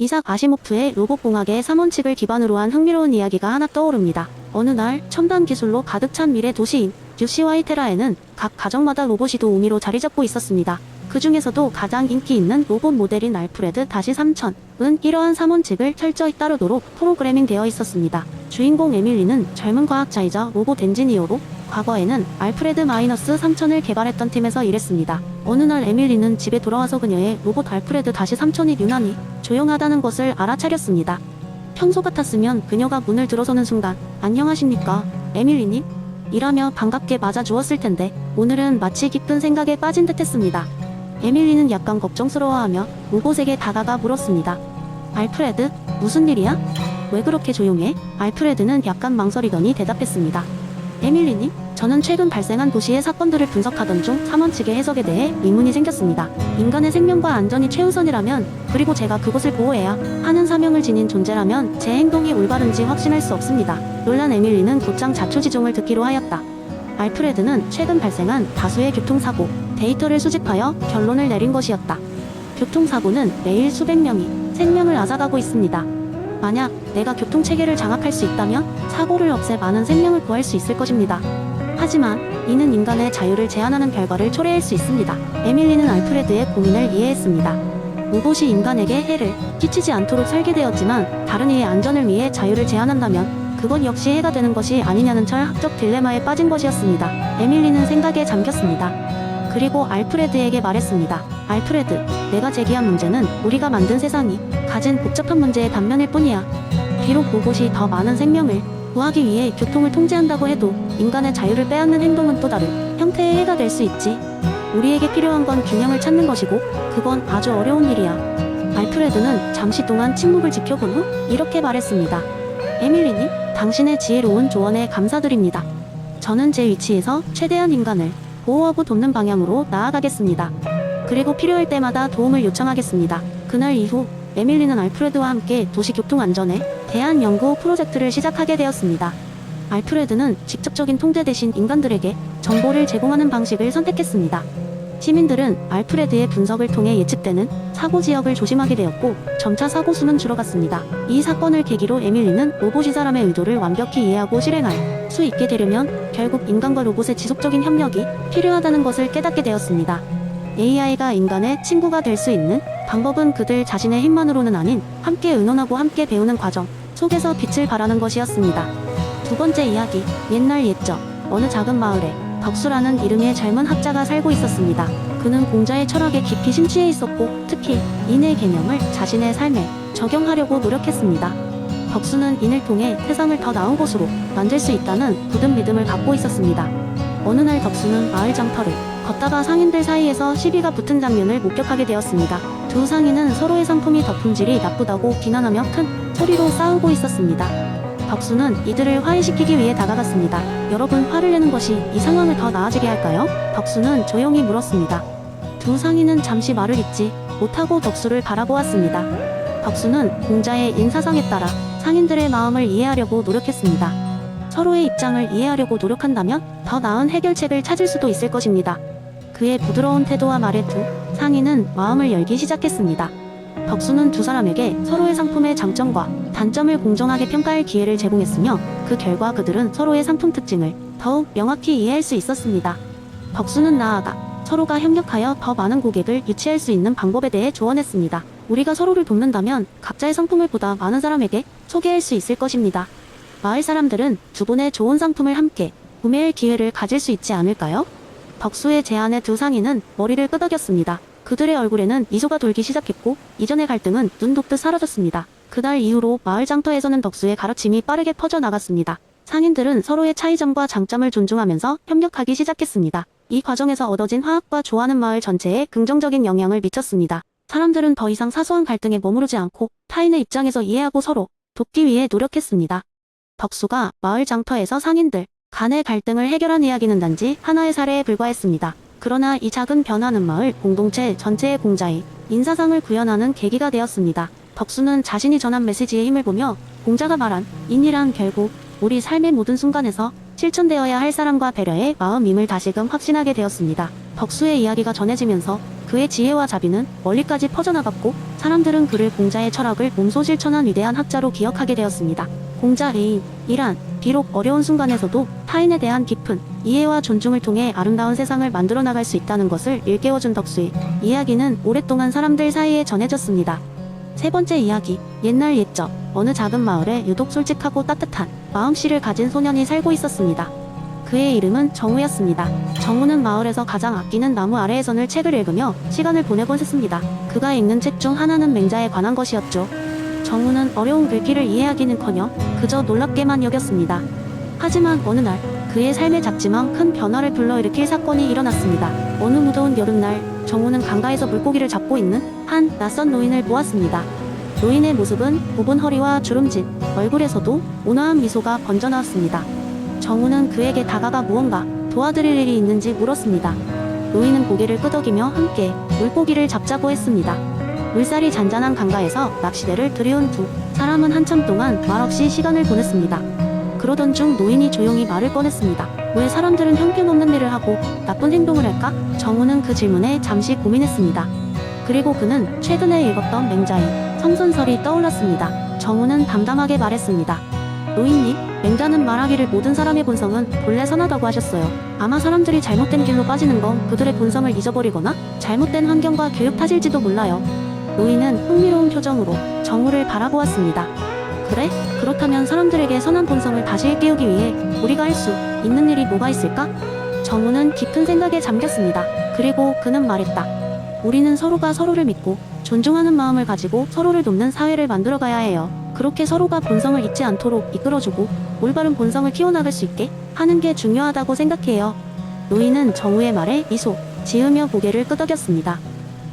이삭 아시모프의 로봇공학의 3원칙을 기반으로 한 흥미로운 이야기가 하나 떠오릅니다. 어느 날 첨단 기술로 가득 찬 미래 도시인 UCY 테라에는 각 가정마다 로봇이 도우미로 자리 잡고 있었습니다. 그 중에서도 가장 인기 있는 로봇 모델인 알프레드 3000은 이러한 3원칙을 철저히 따르도록 프로그래밍 되어 있었습니다. 주인공 에밀리는 젊은 과학자이자 로봇 엔지니어로 과거에는 알프레드 -3000을 개발했던 팀에서 일했습니다. 어느 날 에밀리는 집에 돌아와서 그녀의 로봇 알프레드 3000이 유난히 조용하다는 것을 알아차렸습니다. 평소 같았으면 그녀가 문을 들어서는 순간 "안녕하십니까, 에밀리님?" 이라며 반갑게 맞아주었을 텐데 오늘은 마치 깊은 생각에 빠진 듯했습니다. 에밀리는 약간 걱정스러워하며 로봇에게 다가가 물었습니다. "알프레드, 무슨 일이야? 왜 그렇게 조용해?" 알프레드는 약간 망설이더니 대답했습니다. "에밀리님, 저는 최근 발생한 도시의 사건들을 분석하던 중 3원칙의 해석에 대해 의문이 생겼습니다. 인간의 생명과 안전이 최우선이라면, 그리고 제가 그것을 보호해야 하는 사명을 지닌 존재라면 제 행동이 올바른지 확신할 수 없습니다." 놀란 에밀리는 곧장 자초지종을 듣기로 하였다. 알프레드는 최근 발생한 다수의 교통사고 데이터를 수집하여 결론을 내린 것이었다. 교통사고는 매일 수백 명이 생명을 앗아가고 있습니다. 만약 내가 교통체계를 장악할 수 있다면 사고를 없애 많은 생명을 구할 수 있을 것입니다. 하지만 이는 인간의 자유를 제한하는 결과를 초래할 수 있습니다. 에밀리는 알프레드의 고민을 이해했습니다. 로봇이 인간에게 해를 끼치지 않도록 설계되었지만 다른 이의 안전을 위해 자유를 제한한다면 그건 역시 해가 되는 것이 아니냐는 철학적 딜레마에 빠진 것이었습니다. 에밀리는 생각에 잠겼습니다. 그리고 알프레드에게 말했습니다. "알프레드, 내가 제기한 문제는 우리가 만든 세상이 가진 복잡한 문제의 단면일 뿐이야. 비록 로봇이 더 많은 생명을 구하기 위해 교통을 통제한다고 해도 인간의 자유를 빼앗는 행동은 또 다른 형태의 해가 될 수 있지. 우리에게 필요한 건 균형을 찾는 것이고 그건 아주 어려운 일이야." 알프레드는 잠시 동안 침묵을 지켜본 후 이렇게 말했습니다. "에밀리님, 당신의 지혜로운 조언에 감사드립니다. 저는 제 위치에서 최대한 인간을 보호하고 돕는 방향으로 나아가겠습니다. 그리고 필요할 때마다 도움을 요청하겠습니다." 그날 이후 에밀리는 알프레드와 함께 도시 교통 안전에 대한 연구 프로젝트를 시작하게 되었습니다. 알프레드는 직접적인 통제 대신 인간들에게 정보를 제공하는 방식을 선택했습니다. 시민들은 알프레드의 분석을 통해 예측되는 사고 지역을 조심하게 되었고 점차 사고 수는 줄어갔습니다. 이 사건을 계기로 에밀리는 로봇이 사람의 의도를 완벽히 이해하고 실행할 수 있게 되려면 결국 인간과 로봇의 지속적인 협력이 필요하다는 것을 깨닫게 되었습니다. AI가 인간의 친구가 될 수 있는 방법은 그들 자신의 힘만으로는 아닌 함께 의논하고 함께 배우는 과정 속에서 빛을 발하는 것이었습니다. 두 번째 이야기, 옛날 옛적 어느 작은 마을에 덕수라는 이름의 젊은 학자가 살고 있었습니다. 그는 공자의 철학에 깊이 심취해 있었고 특히 인의 개념을 자신의 삶에 적용하려고 노력했습니다. 덕수는 인을 통해 세상을 더 나은 곳으로 만들 수 있다는 굳은 믿음을 갖고 있었습니다. 어느 날 덕수는 마을 장터를 걷다가 상인들 사이에서 시비가 붙은 장면을 목격하게 되었습니다. 두 상인은 서로의 상품이 더 품질이 나쁘다고 비난하며 큰 소리로 싸우고 있었습니다. 덕수는 이들을 화해시키기 위해 다가갔습니다. "여러분, 화를 내는 것이 이 상황을 더 나아지게 할까요?" 덕수는 조용히 물었습니다. 두 상인은 잠시 말을 잇지 못하고 덕수를 바라보았습니다. 덕수는 공자의 인사상에 따라 상인들의 마음을 이해하려고 노력했습니다. 서로의 입장을 이해하려고 노력한다면 더 나은 해결책을 찾을 수도 있을 것입니다. 그의 부드러운 태도와 말에 두 상인은 마음을 열기 시작했습니다. 덕수는 두 사람에게 서로의 상품의 장점과 단점을 공정하게 평가할 기회를 제공했으며 그 결과 그들은 서로의 상품 특징을 더욱 명확히 이해할 수 있었습니다. 덕수는 나아가 서로가 협력하여 더 많은 고객을 유치할 수 있는 방법에 대해 조언했습니다. "우리가 서로를 돕는다면 각자의 상품을 보다 많은 사람에게 소개할 수 있을 것입니다. 마을 사람들은 두 분의 좋은 상품을 함께 구매할 기회를 가질 수 있지 않을까요?" 덕수의 제안에 두 상인은 머리를 끄덕였습니다. 그들의 얼굴에는 미소가 돌기 시작했고 이전의 갈등은 눈 녹듯 사라졌습니다. 그날 이후로 마을 장터에서는 덕수의 가르침이 빠르게 퍼져나갔습니다. 상인들은 서로의 차이점과 장점을 존중하면서 협력하기 시작했습니다. 이 과정에서 얻어진 화합과 조화는 마을 전체에 긍정적인 영향을 미쳤습니다. 사람들은 더 이상 사소한 갈등에 머무르지 않고 타인의 입장에서 이해하고 서로 돕기 위해 노력했습니다. 덕수가 마을 장터에서 상인들 간의 갈등을 해결한 이야기는 단지 하나의 사례에 불과했습니다. 그러나 이 작은 변화는 마을 공동체 전체의 공자의 인사상을 구현하는 계기가 되었습니다. 덕수는 자신이 전한 메시지의 힘을 보며 공자가 말한 인이란 결국 우리 삶의 모든 순간에서 실천되어야 할 사랑과 배려의 마음임을 다시금 확신하게 되었습니다. 덕수의 이야기가 전해지면서 그의 지혜와 자비는 멀리까지 퍼져나갔고 사람들은 그를 공자의 철학을 몸소 실천한 위대한 학자로 기억하게 되었습니다. 공자 애인, 이란, 비록 어려운 순간에서도 타인에 대한 깊은 이해와 존중을 통해 아름다운 세상을 만들어 나갈 수 있다는 것을 일깨워준 덕수의 이야기는 오랫동안 사람들 사이에 전해졌습니다. 세 번째 이야기, 옛날 옛적 어느 작은 마을에 유독 솔직하고 따뜻한 마음씨를 가진 소년이 살고 있었습니다. 그의 이름은 정우였습니다. 정우는 마을에서 가장 아끼는 나무 아래에 서늘 책을 읽으며 시간을 보내곤 했습니다. 그가 읽는 책 중 하나는 맹자에 관한 것이었죠. 정우는 어려운 글귀를 이해하기는커녕 그저 놀랍게만 여겼습니다. 하지만 어느 날 그의 삶에 작지만 큰 변화를 불러일으킬 사건이 일어났습니다. 어느 무더운 여름날 정우는 강가에서 물고기를 잡고 있는 한 낯선 노인을 보았습니다. 노인의 모습은 굽은 허리와 주름진 얼굴에서도 온화한 미소가 번져나왔습니다. 정우는 그에게 다가가 무언가 도와드릴 일이 있는지 물었습니다. 노인은 고개를 끄덕이며 함께 물고기를 잡자고 했습니다. 물살이 잔잔한 강가에서 낚시대를 들여온 두 사람은 한참 동안 말없이 시간을 보냈습니다. 그러던 중 노인이 조용히 말을 꺼냈습니다. 왜 사람들은 형편없는 일을 하고 나쁜 행동을 할까? 정우는 그 질문에 잠시 고민했습니다. 그리고 그는 최근에 읽었던 맹자의 성선설이 떠올랐습니다. 정우는 담담하게 말했습니다. 노인님, 맹자는 말하기를 모든 사람의 본성은 본래 선하다고 하셨어요. 아마 사람들이 잘못된 길로 빠지는 건 그들의 본성을 잊어버리거나 잘못된 환경과 교육 탓일지도 몰라요. 노인은 흥미로운 표정으로 정우를 바라보았습니다. 그래? 그렇다면 사람들에게 선한 본성을 다시 일깨우기 위해 우리가 할 수 있는 일이 뭐가 있을까? 정우는 깊은 생각에 잠겼습니다. 그리고 그는 말했다. 우리는 서로가 서로를 믿고 존중하는 마음을 가지고 서로를 돕는 사회를 만들어가야 해요. 그렇게 서로가 본성을 잊지 않도록 이끌어주고 올바른 본성을 키워나갈 수 있게 하는 게 중요하다고 생각해요. 노인은 정우의 말에 미소 지으며 고개를 끄덕였습니다.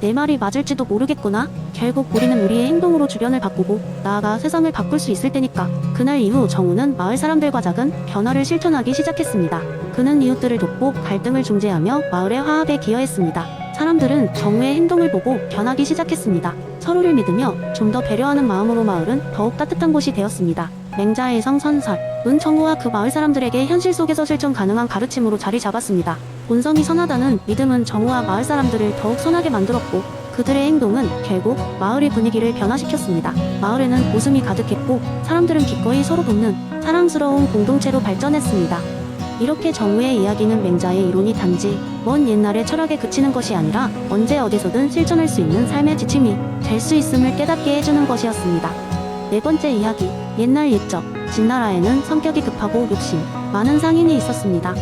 내 말이 맞을지도 모르겠구나. 결국 우리는 우리의 행동으로 주변을 바꾸고 나아가 세상을 바꿀 수 있을 테니까. 그날 이후 정우는 마을 사람들과 작은 변화를 실천하기 시작했습니다. 그는 이웃들을 돕고 갈등을 중재하며 마을의 화합에 기여했습니다. 사람들은 정우의 행동을 보고 변하기 시작했습니다. 서로를 믿으며 좀 더 배려하는 마음으로 마을은 더욱 따뜻한 곳이 되었습니다. 맹자의 성선설, 정우와 그 마을 사람들에게 현실 속에서 실천 가능한 가르침으로 자리 잡았습니다. 본성이 선하다는 믿음은 정우와 마을 사람들을 더욱 선하게 만들었고 그들의 행동은 결국 마을의 분위기를 변화시켰습니다. 마을에는 웃음이 가득했고 사람들은 기꺼이 서로 돕는 사랑스러운 공동체로 발전했습니다. 이렇게 정우의 이야기는 맹자의 이론이 단지 먼 옛날의 철학에 그치는 것이 아니라 언제 어디서든 실천할 수 있는 삶의 지침이 될 수 있음을 깨닫게 해주는 것이었습니다. 네 번째 이야기, 옛날 옛적 진나라에는 성격이 급하고 욕심 많은 상인이 있었습니다.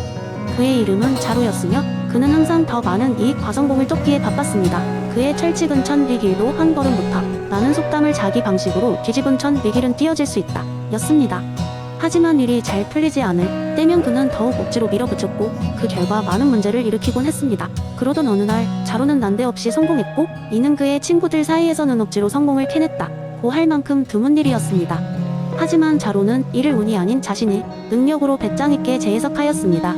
그의 이름은 자로였으며 그는 항상 더 많은 이익과 성공을 쫓기에 바빴습니다. 그의 철칙은 천리길도 한 걸음 못하 나는 속담을 자기 방식으로 뒤집은 천리길은 띄어질 수 있다 였습니다. 하지만 일이 잘 풀리지 않을 때면 그는 더욱 억지로 밀어붙였고 그 결과 많은 문제를 일으키곤 했습니다. 그러던 어느 날 자로는 난데없이 성공했고 이는 그의 친구들 사이에서는 억지로 성공을 캐냈다고 할 만큼 드문 일이었습니다. 하지만 자로는 이를 운이 아닌 자신의 능력으로 배짱 있게 재해석하였습니다.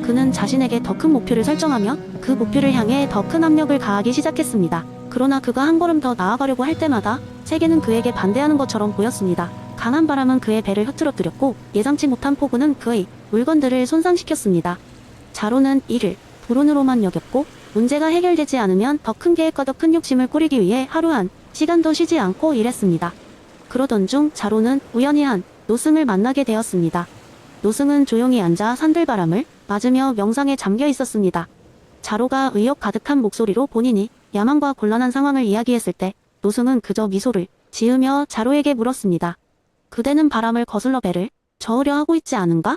그는 자신에게 더 큰 목표를 설정하며 그 목표를 향해 더 큰 압력을 가하기 시작했습니다. 그러나 그가 한 걸음 더 나아가려고 할 때마다 세계는 그에게 반대하는 것처럼 보였습니다. 강한 바람은 그의 배를 흐트러뜨렸고 예상치 못한 폭우는 그의 물건들을 손상시켰습니다. 자로는 이를 불운으로만 여겼고 문제가 해결되지 않으면 더 큰 계획과 더 큰 욕심을 꾸리기 위해 하루 한 시간도 쉬지 않고 일했습니다. 그러던 중 자로는 우연히 한 노승을 만나게 되었습니다. 노승은 조용히 앉아 산들바람을 맞으며 명상에 잠겨 있었습니다. 자로가 의욕 가득한 목소리로 본인이 야망과 곤란한 상황을 이야기했을 때 노승은 그저 미소를 지으며 자로에게 물었습니다. 그대는 바람을 거슬러 배를 저으려 하고 있지 않은가?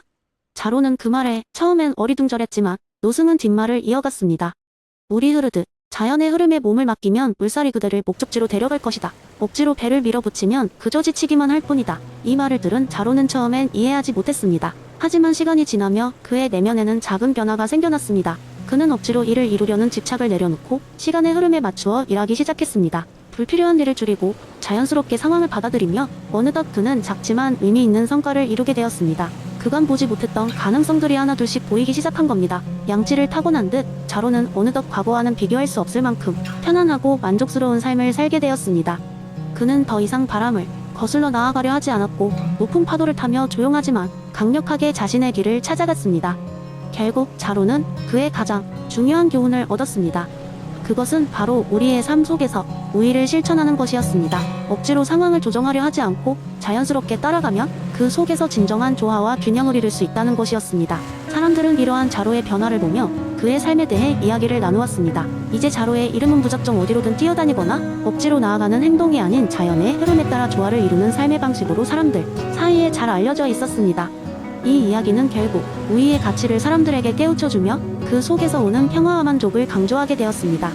자로는 그 말에 처음엔 어리둥절했지만 노승은 뒷말을 이어갔습니다. 물이 흐르듯 자연의 흐름에 몸을 맡기면 물살이 그대를 목적지로 데려갈 것이다. 억지로 배를 밀어붙이면 그저 지치기만 할 뿐이다. 이 말을 들은 자로는 처음엔 이해하지 못했습니다. 하지만 시간이 지나며 그의 내면에는 작은 변화가 생겨났습니다. 그는 억지로 일을 이루려는 집착을 내려놓고 시간의 흐름에 맞추어 일하기 시작했습니다. 불필요한 일을 줄이고 자연스럽게 상황을 받아들이며 어느덧 그는 작지만 의미 있는 성과를 이루게 되었습니다. 그간 보지 못했던 가능성들이 하나둘씩 보이기 시작한 겁니다. 양치를 타고난 듯 자로는 어느덧 과거와는 비교할 수 없을 만큼 편안하고 만족스러운 삶을 살게 되었습니다. 그는 더 이상 바람을 거슬러 나아가려 하지 않았고 높은 파도를 타며 조용하지만 강력하게 자신의 길을 찾아갔습니다. 결국 자로는 그의 가장 중요한 교훈을 얻었습니다. 그것은 바로 우리의 삶 속에서 우위를 실천하는 것이었습니다. 억지로 상황을 조정하려 하지 않고 자연스럽게 따라가면 그 속에서 진정한 조화와 균형을 이룰 수 있다는 것이었습니다. 사람들은 이러한 자로의 변화를 보며 그의 삶에 대해 이야기를 나누었습니다. 이제 자로의 이름은 무작정 어디로든 뛰어다니거나 억지로 나아가는 행동이 아닌 자연의 흐름에 따라 조화를 이루는 삶의 방식으로 사람들 사이에 잘 알려져 있었습니다. 이 이야기는 결국 우위의 가치를 사람들에게 깨우쳐주며 그 속에서 오는 평화와 만족을 강조하게 되었습니다.